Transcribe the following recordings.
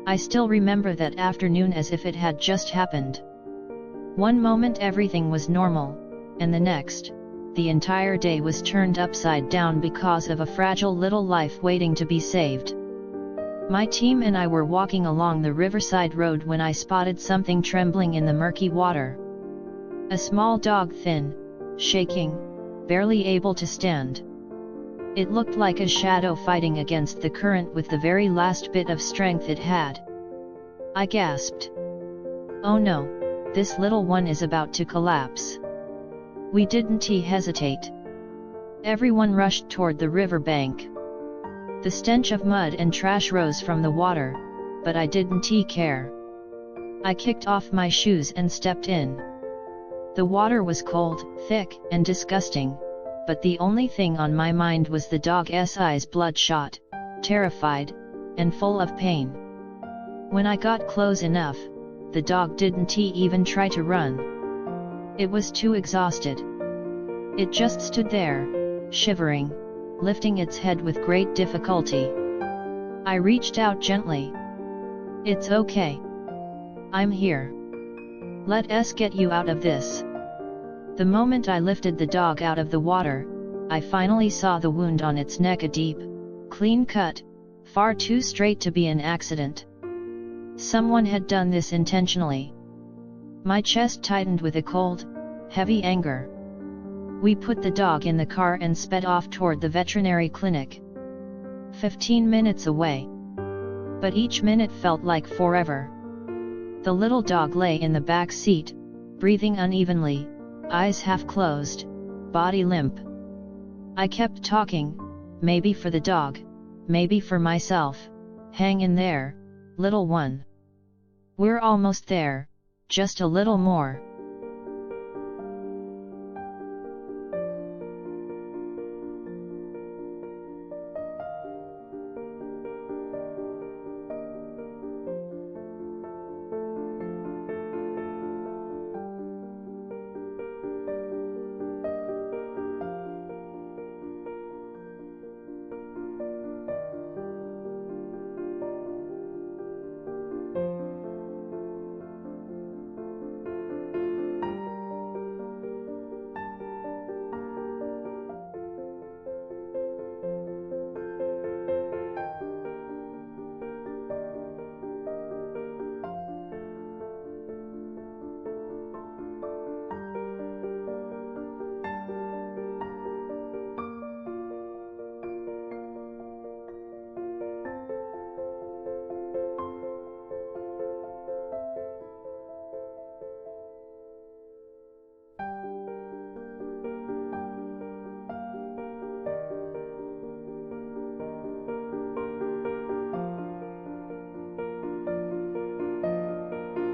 I still remember that afternoon as if it had just happened. One moment everything was normal, and the next, the entire day was turned upside down because of a fragile little life waiting to be saved. My team and I were walking along the riverside road when I spotted something trembling in the murky water. A small dog, thin, shaking, barely able to stand. It looked like a shadow fighting against the current with the very last bit of strength it had. I gasped. "Oh no, this little one is about to collapse." We didn't hesitate. Everyone rushed toward the river bank. The stench of mud and trash rose from the water, but I didn't care. I kicked off my shoes and stepped in. The water was cold, thick, and disgusting, but the only thing on my mind was the dog's eyes, bloodshot, terrified, and full of pain. When I got close enough, the dog didn't even try to run. It was too exhausted. It just stood there, shivering, lifting its head with great difficulty. I reached out gently. "It's okay. I'm here. Let us get you out of this." The moment I lifted the dog out of the water, I finally saw the wound on its neck, a deep, clean cut, far too straight to be an accident. Someone had done this intentionally. My chest tightened with a cold, heavy anger. We put the dog in the car and sped off toward the veterinary clinic. 15 minutes away. But each minute felt like forever. The little dog lay in the back seat, breathing unevenly, eyes half closed, body limp. I kept talking, maybe for the dog, maybe for myself. "Hang in there, little one. We're almost there, just a little more."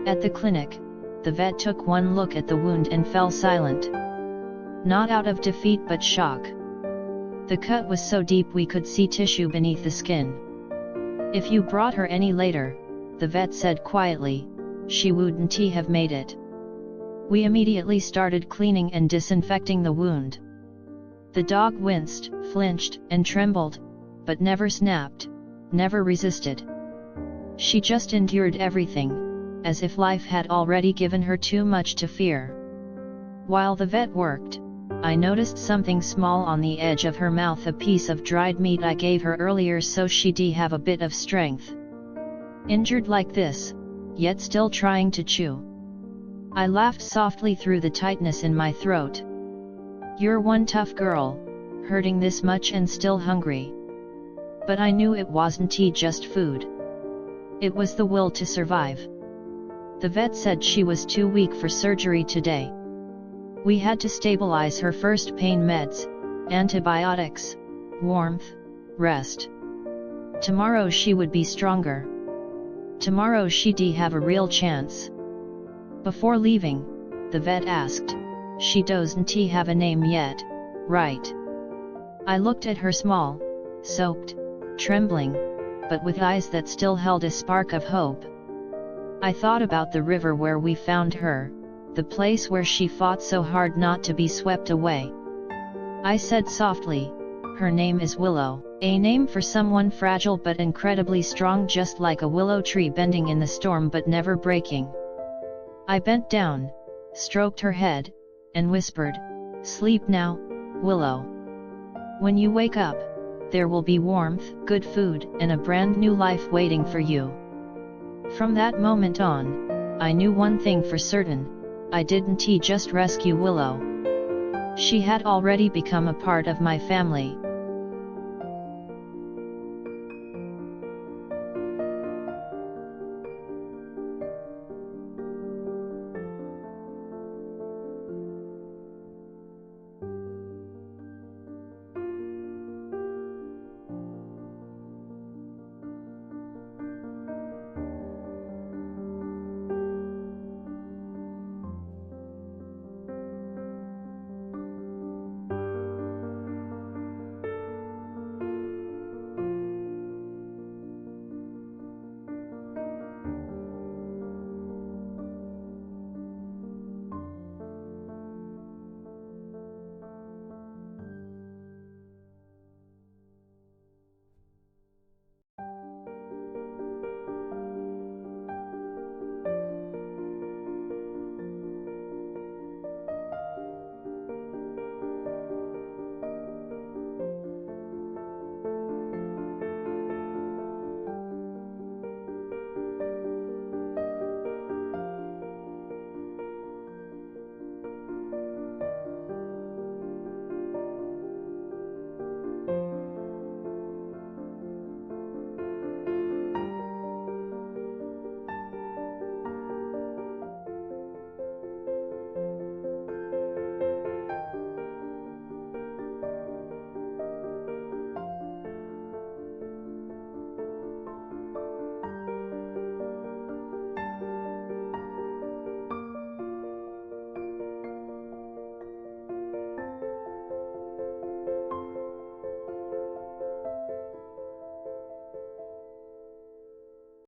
At the clinic, the vet took one look at the wound and fell silent. Not out of defeat but shock. The cut was so deep we could see tissue beneath the skin. "If you brought her any later," the vet said quietly, "she wouldn't have made it." We immediately started cleaning and disinfecting the wound. The dog winced, flinched, and trembled, but never snapped, never resisted. She just endured everything, as if life had already given her too much to fear. While the vet worked, I noticed something small on the edge of her mouth, a piece of dried meat I gave her earlier so she'd have a bit of strength. Injured like this, yet still trying to chew. I laughed softly through the tightness in my throat. "You're one tough girl, hurting this much and still hungry." But I knew it wasn't just food. It was the will to survive. The vet said she was too weak for surgery today. We had to stabilize her first, pain meds, antibiotics, warmth, rest. Tomorrow she would be stronger. Tomorrow she'd have a real chance. Before leaving, the vet asked, "She doesn't have a name yet, right?" I looked at her, small, soaked, trembling, but with eyes that still held a spark of hope. I thought about the river where we found her, the place where she fought so hard not to be swept away. I said softly, Her name is Willow, a name for someone fragile but incredibly strong, just like a willow tree bending in the storm but never breaking. I bent down, stroked her head, and whispered, "Sleep now, Willow. When you wake up, there will be warmth, good food, and a brand new life waiting for you." From that moment on, I knew one thing for certain: I didn't just rescue Willow. She had already become a part of my family,